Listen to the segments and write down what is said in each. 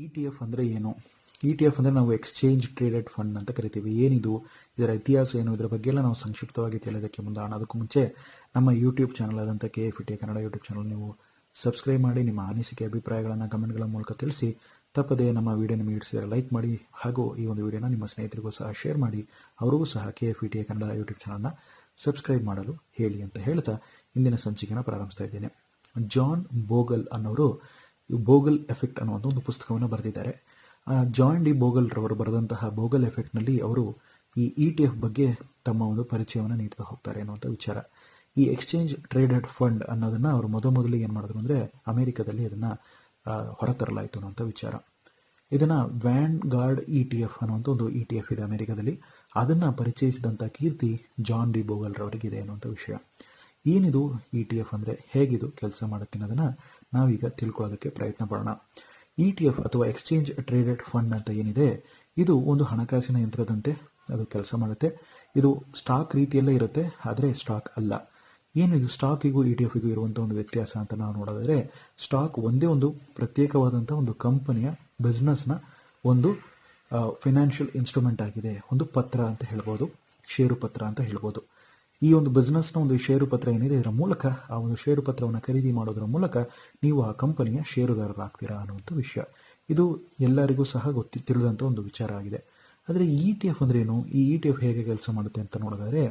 E T F ಅಂದರೆ ಏನು? E T F ಅಂದರೆ ನಾವು ಎಕ್ಸ್ಚೇಂಜ್ ಟ್ರೇಡೆಡ್ ಫಂಡ್ ಅಂತ ಕರಿತೀವಿ. ಏನಿದು, ಇದರ ಇತಿಹಾಸ ಏನು, ಇದರ ಬಗ್ಗೆ ಎಲ್ಲ ನಾವು ಸಂಕ್ಷಿಪ್ತವಾಗಿ ತಿಳಿಯೋದಕ್ಕೆ ಮುಂದಾಣ. ಅದಕ್ಕೂ ಮುಂಚೆ ನಮ್ಮ ಯೂಟ್ಯೂಬ್ ಚಾನಲ್ ಆದಂಥ KFETA ಕನ್ನಡ ಯೂಟ್ಯೂಬ್ ಚಾನಲ್ ನೀವು ಸಬ್ಸ್ಕ್ರೈಬ್ ಮಾಡಿ, ನಿಮ್ಮ ಅನಿಸಿಕೆ ಅಭಿಪ್ರಾಯಗಳನ್ನು ಕಮೆಂಟ್ಗಳ ಮೂಲಕ ತಿಳಿಸಿ. ತಪ್ಪದೆ ನಮ್ಮ ವಿಡಿಯೋ ನಿಮಗೆ ಇಡಿಸಿದರೆ ಲೈಕ್ ಮಾಡಿ, ಹಾಗೂ ಈ ಒಂದು ವಿಡಿಯೋನ ನಿಮ್ಮ ಸ್ನೇಹಿತರಿಗೂ ಸಹ ಶೇರ್ ಮಾಡಿ, ಅವರಿಗೂ ಸಹ KFETA ಕನ್ನಡ ಯೂಟ್ಯೂಬ್ ಚಾನಲ್ನ ಸಬ್ಸ್ಕ್ರೈಬ್ ಮಾಡಲು ಹೇಳಿ ಅಂತ ಹೇಳ್ತಾ ಇಂದಿನ ಸಂಚಿಕೆನ ಪ್ರಾರಂಭಿಸ್ತಾ ಇದ್ದೇನೆ. ಜಾನ್ ಬೋಗಲ್ ಅನ್ನೋರು ಬೋಗಲ್ ಎಫೆಕ್ಟ್ ಅನ್ನೋ ಒಂದು ಪುಸ್ತಕವನ್ನು ಬರೆದಿದ್ದಾರೆ. ಜಾನ್ ಡಿ ಬೋಗಲ್ ರವರು ಬರೆದಂತಹ ಬೋಗಲ್ ಎಫೆಕ್ಟ್ನಲ್ಲಿ ಅವರು ಈ ETF ಬಗ್ಗೆ ತಮ್ಮ ಒಂದು ಪರಿಚಯವನ್ನು ನೀಡ್ತಾ ಹೋಗ್ತಾರೆ ಅನ್ನುವಂಥ ವಿಚಾರ. ಈ ಎಕ್ಸ್ಚೇಂಜ್ ಟ್ರೇಡೆಡ್ ಫಂಡ್ ಅನ್ನೋದನ್ನು ಅವರು ಮೊದಲಿಗೆ ಏನು ಮಾಡಿದ್ರು ಅಂದರೆ ಅಮೆರಿಕದಲ್ಲಿ ಅದನ್ನು ಹೊರತರಲಾಯಿತು ಅನ್ನುವಂಥ ವಿಚಾರ. ಇದನ್ನು ವ್ಯಾನ್ ಗಾರ್ಡ್ ETF ಅನ್ನುವಂಥ ಒಂದು ETF ಇದೆ ಅಮೆರಿಕದಲ್ಲಿ. ಅದನ್ನು ಪರಿಚಯಿಸಿದಂಥ ಕೀರ್ತಿ ಜಾನ್ ಡಿ ಬೋಗಲ್ ರವರಿಗಿದೆ ಅನ್ನುವಂಥ ವಿಷಯ. ಏನಿದು ETF ಅಂದರೆ, ಹೇಗಿದು ಕೆಲಸ ಮಾಡುತ್ತೆ ಅನ್ನೋದನ್ನು ನಾವೀಗ ತಿಳ್ಕೊಳ್ಳೋದಕ್ಕೆ ಪ್ರಯತ್ನ ಪಡೋಣ. ETF ಅಥವಾ ಎಕ್ಸ್ಚೇಂಜ್ ಟ್ರೇಡೆಡ್ ಫಂಡ್ ಅಂತ ಏನಿದೆ, ಇದು ಒಂದು ಹಣಕಾಸಿನ ಯಂತ್ರದಂತೆ ಅದು ಕೆಲಸ ಮಾಡುತ್ತೆ. ಇದು ಸ್ಟಾಕ್ ರೀತಿಯಲ್ಲೇ ಇರುತ್ತೆ, ಆದರೆ ಸ್ಟಾಕ್ ಅಲ್ಲ. ಏನು ಇದು ಸ್ಟಾಕಿಗೂ ETF ಇರುವಂಥ ಒಂದು ವ್ಯತ್ಯಾಸ ಅಂತ ನಾವು ನೋಡೋದಾದರೆ, ಸ್ಟಾಕ್ ಒಂದೇ ಒಂದು ಪ್ರತ್ಯೇಕವಾದಂಥ ಒಂದು ಕಂಪನಿಯ ಬಿಸ್ನೆಸ್ನ ಒಂದು ಫಿನಾನ್ಷಿಯಲ್ ಇನ್ಸ್ಟ್ರೂಮೆಂಟ್ ಆಗಿದೆ, ಒಂದು ಪತ್ರ ಅಂತ ಹೇಳ್ಬೋದು, ಷೇರು ಪತ್ರ ಅಂತ ಹೇಳ್ಬೋದು. ಈ ಒಂದು ಬಿಸ್ನೆಸ್ನ ಒಂದು ಷೇರು ಪತ್ರ ಏನಿದೆ, ಇದರ ಮೂಲಕ ಆ ಒಂದು ಷೇರು ಪತ್ರವನ್ನು ಖರೀದಿ ಮಾಡೋದರ ಮೂಲಕ ನೀವು ಆ ಕಂಪನಿಯ ಷೇರುದಾರರಾಗ್ತೀರಾ ಅನ್ನುವಂಥ ವಿಷಯ. ಇದು ಎಲ್ಲರಿಗೂ ಸಹ ತಿಳಿದಂಥ ಒಂದು ವಿಚಾರ ಆಗಿದೆ. ಆದರೆ ETF ಅಂದರೆ ಏನು, ಈ ETF ಹೇಗೆ ಕೆಲಸ ಮಾಡುತ್ತೆ ಅಂತ ನೋಡೋದಾದರೆ,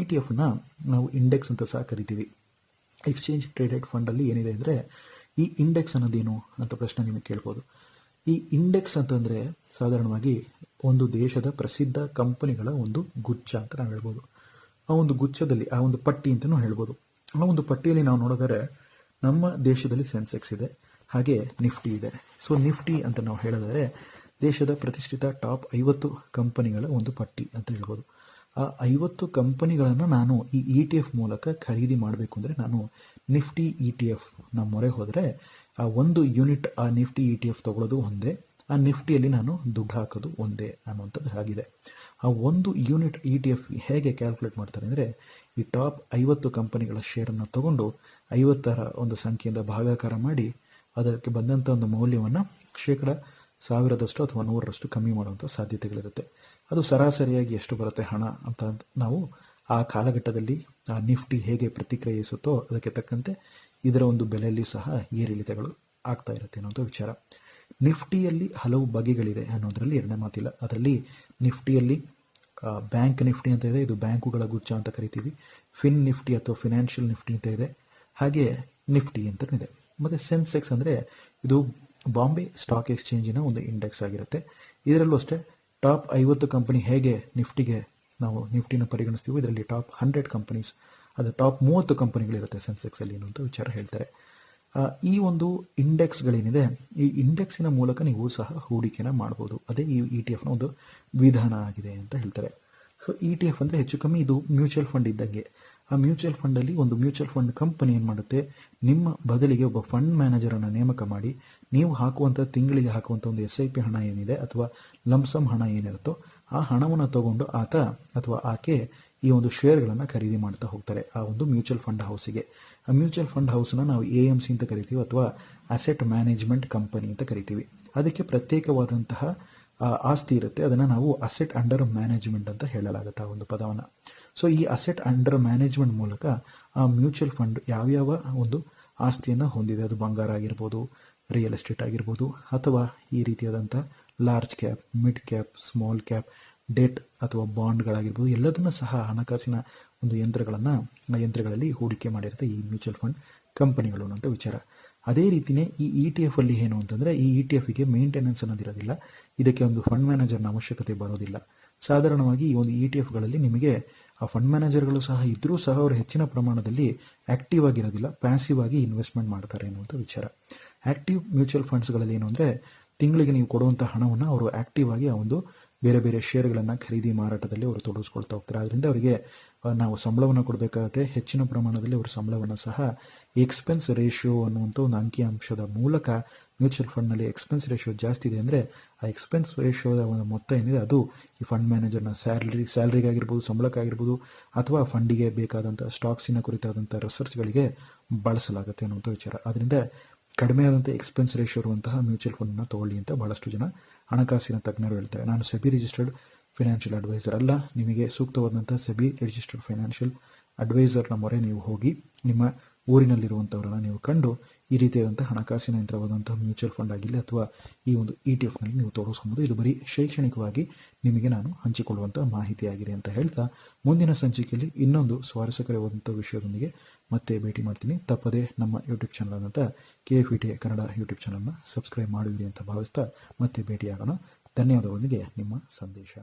ETF-ನ ನಾವು ಇಂಡೆಕ್ಸ್ ಅಂತ ಸಹ ಕರಿತೀವಿ. ಎಕ್ಸ್ಚೇಂಜ್ ಟ್ರೇಡೆಡ್ ಫಂಡಲ್ಲಿ ಏನಿದೆ ಅಂದರೆ, ಈ ಇಂಡೆಕ್ಸ್ ಅನ್ನೋದೇನು ಅಂತ ಪ್ರಶ್ನೆ ನಿಮಗೆ ಕೇಳ್ಬೋದು. ಈ ಇಂಡೆಕ್ಸ್ ಅಂತಂದರೆ ಸಾಧಾರಣವಾಗಿ ಒಂದು ದೇಶದ ಪ್ರಸಿದ್ಧ ಕಂಪನಿಗಳ ಒಂದು ಗುಚ್ಛ ಅಂತ ನಾವು ಹೇಳ್ಬೋದು. ಆ ಒಂದು ಗುಚ್ಛದಲ್ಲಿ ಆ ಒಂದು ಪಟ್ಟಿ ಅಂತಲೂ ಹೇಳ್ಬೋದು. ಆ ಒಂದು ಪಟ್ಟಿಯಲ್ಲಿ ನಾವು ನೋಡಿದರೆ ನಮ್ಮ ದೇಶದಲ್ಲಿ ಸೆನ್ಸೆಕ್ಸ್ ಇದೆ, ಹಾಗೆ ನಿಫ್ಟಿ ಇದೆ. ಸೊ ನಿಫ್ಟಿ ಅಂತ ನಾವು ಹೇಳಿದರೆ ದೇಶದ ಪ್ರತಿಷ್ಠಿತ ಟಾಪ್ 50 ಕಂಪನಿಗಳ ಒಂದು ಪಟ್ಟಿ ಅಂತ ಹೇಳ್ಬೋದು. ಆ 50 ಕಂಪನಿಗಳನ್ನು ನಾನು ಈ ETF ಮೂಲಕ ಖರೀದಿ ಮಾಡಬೇಕು ಅಂದರೆ ನಾನು ನಿಫ್ಟಿ ETF ನಮ್ಮ ಮೊರೆ ಹೋದರೆ ಆ ಒಂದು ಯೂನಿಟ್ ಆ ನಿಫ್ಟಿ ETF ತಗೊಳ್ಳೋದು ಒಂದೇ, ಆ ನಿಫ್ಟಿಯಲ್ಲಿ ನಾನು ದುಡ್ಡು ಹಾಕೋದು ಒಂದೇ ಅನ್ನುವಂಥದ್ದು ಆಗಿದೆ. ಆ ಒಂದು ಯೂನಿಟ್ ETF ಹೇಗೆ ಕ್ಯಾಲ್ಕುಲೇಟ್ ಮಾಡ್ತಾರೆ ಅಂದರೆ, ಈ ಟಾಪ್ 50 ಕಂಪನಿಗಳ ಶೇರನ್ನು ತಗೊಂಡು 50ರ ಒಂದು ಸಂಖ್ಯೆಯಿಂದ ಭಾಗಾಕಾರ ಮಾಡಿ ಅದಕ್ಕೆ ಬಂದಂಥ ಒಂದು ಮೌಲ್ಯವನ್ನು 1,000% ಅಥವಾ 100% ಕಮ್ಮಿ ಮಾಡುವಂಥ ಸಾಧ್ಯತೆಗಳಿರುತ್ತೆ. ಅದು ಸರಾಸರಿಯಾಗಿ ಎಷ್ಟು ಬರುತ್ತೆ ಹಣ ಅಂತ ನಾವು ಆ ಕಾಲಘಟ್ಟದಲ್ಲಿ ಆ ನಿಫ್ಟಿ ಹೇಗೆ ಪ್ರತಿಕ್ರಿಯಿಸುತ್ತೋ ಅದಕ್ಕೆ ತಕ್ಕಂತೆ ಇದರ ಒಂದು ಬೆಲೆಯಲ್ಲಿ ಸಹ ಏರಿಳಿತಗಳು ಆಗ್ತಾ ಇರುತ್ತೆ ಅನ್ನೋಂಥ ವಿಚಾರ. ನಿಫ್ಟಿಯಲ್ಲಿ ಹಲವು ಬಗೆಗಳಿದೆ ಅನ್ನೋದರಲ್ಲಿ ಎರಡನೇ ಮಾತಿಲ್ಲ. ಅದರಲ್ಲಿ ನಿಫ್ಟಿಯಲ್ಲಿ ಬ್ಯಾಂಕ್ ನಿಫ್ಟಿ ಅಂತ ಇದೆ, ಇದು ಬ್ಯಾಂಕುಗಳ ಗುಚ್ಛ ಅಂತ ಕರಿತೀವಿ. ಫಿನ್ ನಿಫ್ಟಿ ಅಥವಾ ಫಿನಾನ್ಷಿಯಲ್ ನಿಫ್ಟಿ ಅಂತ ಇದೆ, ಹಾಗೆ ನಿಫ್ಟಿ ಅಂತ ಇದೆ. ಮತ್ತು ಸೆನ್ಸೆಕ್ಸ್ ಅಂದರೆ ಇದು ಬಾಂಬೆ ಸ್ಟಾಕ್ ಎಕ್ಸ್ಚೇಂಜಿನ ಒಂದು ಇಂಡೆಕ್ಸ್ ಆಗಿರುತ್ತೆ. ಇದರಲ್ಲೂ ಅಷ್ಟೇ ಟಾಪ್ 50 ಕಂಪನಿ ಹೇಗೆ ನಿಫ್ಟಿಗೆ ನಾವು ನಿಫ್ಟಿನ ಪರಿಗಣಿಸ್ತೀವಿ, ಇದರಲ್ಲಿ ಟಾಪ್ 100 ಕಂಪನೀಸ್, ಅದು ಟಾಪ್ 30 ಕಂಪನಿಗಳಿರುತ್ತೆ ಸೆನ್ಸೆಕ್ಸಲ್ಲಿ ಅನ್ನುವಂಥ ವಿಚಾರ ಹೇಳ್ತಾರೆ. ಈ ಒಂದು ಇಂಡೆಕ್ಸ್ಗಳೇನಿದೆ, ಈ ಇಂಡೆಕ್ಸಿನ ಮೂಲಕ ನೀವು ಸಹ ಹೂಡಿಕೆನ ಮಾಡ್ಬೋದು. ಅದೇ ಈ ETF-ನ ಒಂದು ವಿಧಾನ ಆಗಿದೆ ಅಂತ ಹೇಳ್ತಾರೆ. ಸೊ ETF ಅಂದರೆ ಹೆಚ್ಚು ಕಮ್ಮಿ ಇದು ಮ್ಯೂಚುವಲ್ ಫಂಡ್ ಇದ್ದಂಗೆ. ಆ ಮ್ಯೂಚುವಲ್ ಫಂಡಲ್ಲಿ ಒಂದು ಮ್ಯೂಚುವಲ್ ಫಂಡ್ ಕಂಪನಿ ಏನು ಮಾಡುತ್ತೆ, ನಿಮ್ಮ ಬದಲಿಗೆ ಒಬ್ಬ ಫಂಡ್ ಮ್ಯಾನೇಜರನ್ನು ನೇಮಕ ಮಾಡಿ ನೀವು ಹಾಕುವಂಥ ತಿಂಗಳಿಗೆ ಹಾಕುವಂಥ ಒಂದು SIP ಹಣ ಏನಿದೆ ಅಥವಾ ಲಂಸಮ್ ಹಣ ಏನಿರುತ್ತೋ ಆ ಹಣವನ್ನು ತಗೊಂಡು ಆತ ಅಥವಾ ಆಕೆ ಈ ಒಂದು ಶೇರ್ಗಳನ್ನು ಖರೀದಿ ಮಾಡ್ತಾ ಹೋಗ್ತಾರೆ ಆ ಒಂದು ಮ್ಯೂಚುವಲ್ ಫಂಡ್ ಹೌಸಿಗೆ. ಆ ಮ್ಯೂಚುವಲ್ ಫಂಡ್ ಹೌಸನ್ನ ನಾವು AMC ಅಂತ ಕರಿತೀವಿ, ಅಥವಾ ಅಸೆಟ್ ಮ್ಯಾನೇಜ್ಮೆಂಟ್ ಕಂಪನಿ ಅಂತ ಕರಿತೀವಿ. ಅದಕ್ಕೆ ಪ್ರತ್ಯೇಕವಾದಂತಹ ಆಸ್ತಿ ಇರುತ್ತೆ, ಅದನ್ನು ನಾವು ಅಸೆಟ್ ಅಂಡರ್ ಮ್ಯಾನೇಜ್ಮೆಂಟ್ ಅಂತ ಹೇಳಲಾಗುತ್ತೆ ಆ ಒಂದು ಪದವನ್ನು. ಸೊ ಈ ಅಸೆಟ್ ಅಂಡರ್ ಮ್ಯಾನೇಜ್ಮೆಂಟ್ ಮೂಲಕ ಆ ಮ್ಯೂಚುವಲ್ ಫಂಡ್ ಯಾವ್ಯಾವ ಒಂದು ಆಸ್ತಿಯನ್ನು ಹೊಂದಿದೆ, ಅದು ಬಂಗಾರ ಆಗಿರ್ಬೋದು, ರಿಯಲ್ ಎಸ್ಟೇಟ್ ಆಗಿರ್ಬೋದು, ಅಥವಾ ಈ ರೀತಿಯಾದಂಥ large cap, mid cap, small cap, debt ಅಥವಾ ಬಾಂಡ್ಗಳಾಗಿರ್ಬೋದು, ಎಲ್ಲದನ್ನು ಸಹ ಹಣಕಾಸಿನ ಒಂದು ಯಂತ್ರಗಳಲ್ಲಿ ಹೂಡಿಕೆ ಮಾಡಿರುತ್ತೆ ಈ ಮ್ಯೂಚುವಲ್ ಫಂಡ್ ಕಂಪನಿಗಳು ಅನ್ನೋಂಥ ವಿಚಾರ. ಅದೇ ರೀತಿಯೇ ಈ ETF ಅಲ್ಲಿ ಏನು ಅಂತಂದರೆ, ಈ ETF-ಗೆ ಮೇಂಟೆನೆನ್ಸ್ ಅನ್ನೋದಿರೋದಿಲ್ಲ, ಇದಕ್ಕೆ ಒಂದು ಫಂಡ್ ಮ್ಯಾನೇಜರ್ನ ಅವಶ್ಯಕತೆ ಬರೋದಿಲ್ಲ. ಸಾಧಾರಣವಾಗಿ ಈ ಒಂದು ETF-ಗಳಲ್ಲಿ ನಿಮಗೆ ಆ ಫಂಡ್ ಮ್ಯಾನೇಜರ್ಗಳು ಸಹ ಇದ್ದರೂ ಸಹ ಅವರು ಹೆಚ್ಚಿನ ಪ್ರಮಾಣದಲ್ಲಿ ಆ್ಯಕ್ಟಿವ್ ಆಗಿರೋದಿಲ್ಲ, ಪ್ಯಾಸಿವ್ ಆಗಿ ಇನ್ವೆಸ್ಟ್ಮೆಂಟ್ ಮಾಡ್ತಾರೆ ಅನ್ನುವಂಥ ವಿಚಾರ. ಆ್ಯಕ್ಟಿವ್ ಮ್ಯೂಚುವಲ್ ಫಂಡ್ಸ್ಗಳಲ್ಲಿ ಏನು ಅಂದರೆ, ತಿಂಗಳಿಗೆ ನೀವು ಕೊಡುವಂಥ ಹಣವನ್ನು ಅವರು ಆ್ಯಕ್ಟಿವ್ ಆಗಿ ಆ ಒಂದು ಬೇರೆ ಬೇರೆ ಶೇರ್ಗಳನ್ನು ಖರೀದಿ ಮಾರಾಟದಲ್ಲಿ ಅವರು ತೊಡಗಿಸ್ಕೊಳ್ತಾ ಹೋಗ್ತಾರೆ. ಅದರಿಂದ ಅವರಿಗೆ ನಾವು ಸಂಬಳವನ್ನು ಕೊಡಬೇಕಾಗುತ್ತೆ. ಹೆಚ್ಚಿನ ಪ್ರಮಾಣದಲ್ಲಿ ಅವರು ಸಂಬಳವನ್ನು ಸಹ ಎಕ್ಸ್ಪೆನ್ಸ್ ರೇಷಿಯೋ ಅನ್ನುವಂಥ ಒಂದು ಅಂಕಿಅಂಶದ ಮೂಲಕ, ಮ್ಯೂಚುವಲ್ ಫಂಡ್ನಲ್ಲಿ ಎಕ್ಸ್ಪೆನ್ಸ್ ರೇಷಿಯೋ ಜಾಸ್ತಿ ಇದೆ ಅಂದರೆ ಆ ಎಕ್ಸ್ಪೆನ್ಸ್ ರೇಷಿಯೋದ ಒಂದು ಮೊತ್ತ ಏನಿದೆ ಅದು ಈ ಫಂಡ್ ಮ್ಯಾನೇಜರ್ನ ಸ್ಯಾಲ್ರಿಗಾಗಿರ್ಬೋದು, ಸಂಬಳಕ್ಕಾಗಿರ್ಬೋದು, ಅಥವಾ ಫಂಡಿಗೆ ಬೇಕಾದಂಥ ಸ್ಟಾಕ್ಸಿನ ಕುರಿತಾದಂಥ ರಿಸರ್ಚ್ಗಳಿಗೆ ಬಳಸಲಾಗುತ್ತೆ ಅನ್ನುವಂಥ ವಿಚಾರ. ಆದ್ದರಿಂದ ಕಡಿಮೆ ಆದಂಥ ಎಕ್ಸ್ಪೆನ್ಸ್ ರೇಷಿಯೋ ಇರುವಂತಹ ಮ್ಯೂಚುವಲ್ ಫಂಡನ್ನು ತೊಗೊಳ್ಳಿ ಅಂತ ಬಹಳಷ್ಟು ಜನ ಹಣಕಾಸಿನ ತಜ್ಞರು ಹೇಳ್ತಾರೆ. ನಾನು ಸೆಬಿ ರಿಜಿಸ್ಟರ್ಡ್ ಫೈನಾನ್ಷಿಯಲ್ ಅಡ್ವೈಸರ್ ಅಲ್ಲ. ನಿಮಗೆ ಸೂಕ್ತವಾದಂಥ ಸೆಬಿ ರಿಜಿಸ್ಟರ್ಡ್ ಫೈನಾನ್ಷಿಯಲ್ ಅಡ್ವೈಸರ್ನ ಮೊರೆ ನೀವು ಹೋಗಿ ನಿಮ್ಮ ಊರಿನಲ್ಲಿರುವಂಥವರನ್ನು ನೀವು ಕಂಡು ಈ ರೀತಿಯಾದಂಥ ಹಣಕಾಸಿನ ಯಂತ್ರವಾದಂಥ ಮ್ಯೂಚುವಲ್ ಫಂಡ್ ಆಗಿರಲಿ ಅಥವಾ ಈ ಒಂದು ETF ನೀವು ತೊಡಗಿಸ್ಬೋದು. ಇದು ಬರೀ ಶೈಕ್ಷಣಿಕವಾಗಿ ನಿಮಗೆ ನಾನು ಹಂಚಿಕೊಳ್ಳುವಂಥ ಮಾಹಿತಿಯಾಗಿದೆ ಅಂತ ಹೇಳ್ತಾ ಮುಂದಿನ ಸಂಚಿಕೆಯಲ್ಲಿ ಇನ್ನೊಂದು ಸ್ವಾರಸ್ಯಕರವಾದಂಥ ವಿಷಯದೊಂದಿಗೆ ಮತ್ತೆ ಭೇಟಿ ಮಾಡ್ತೀನಿ. ತಪ್ಪದೇ ನಮ್ಮ ಯೂಟ್ಯೂಬ್ ಚಾನಲ್ ಆದಂಥ KFET ಕನ್ನಡ ಯೂಟ್ಯೂಬ್ ಚಾನಲ್ನ ಸಬ್ಸ್ಕ್ರೈಬ್ ಮಾಡುವಿರಿ ಅಂತ ಭಾವಿಸ್ತಾ ಮತ್ತೆ ಭೇಟಿಯಾಗೋಣ. ಧನ್ಯವಾದಗಳೊಂದಿಗೆ ನಿಮ್ಮ ಸಂದೇಶ.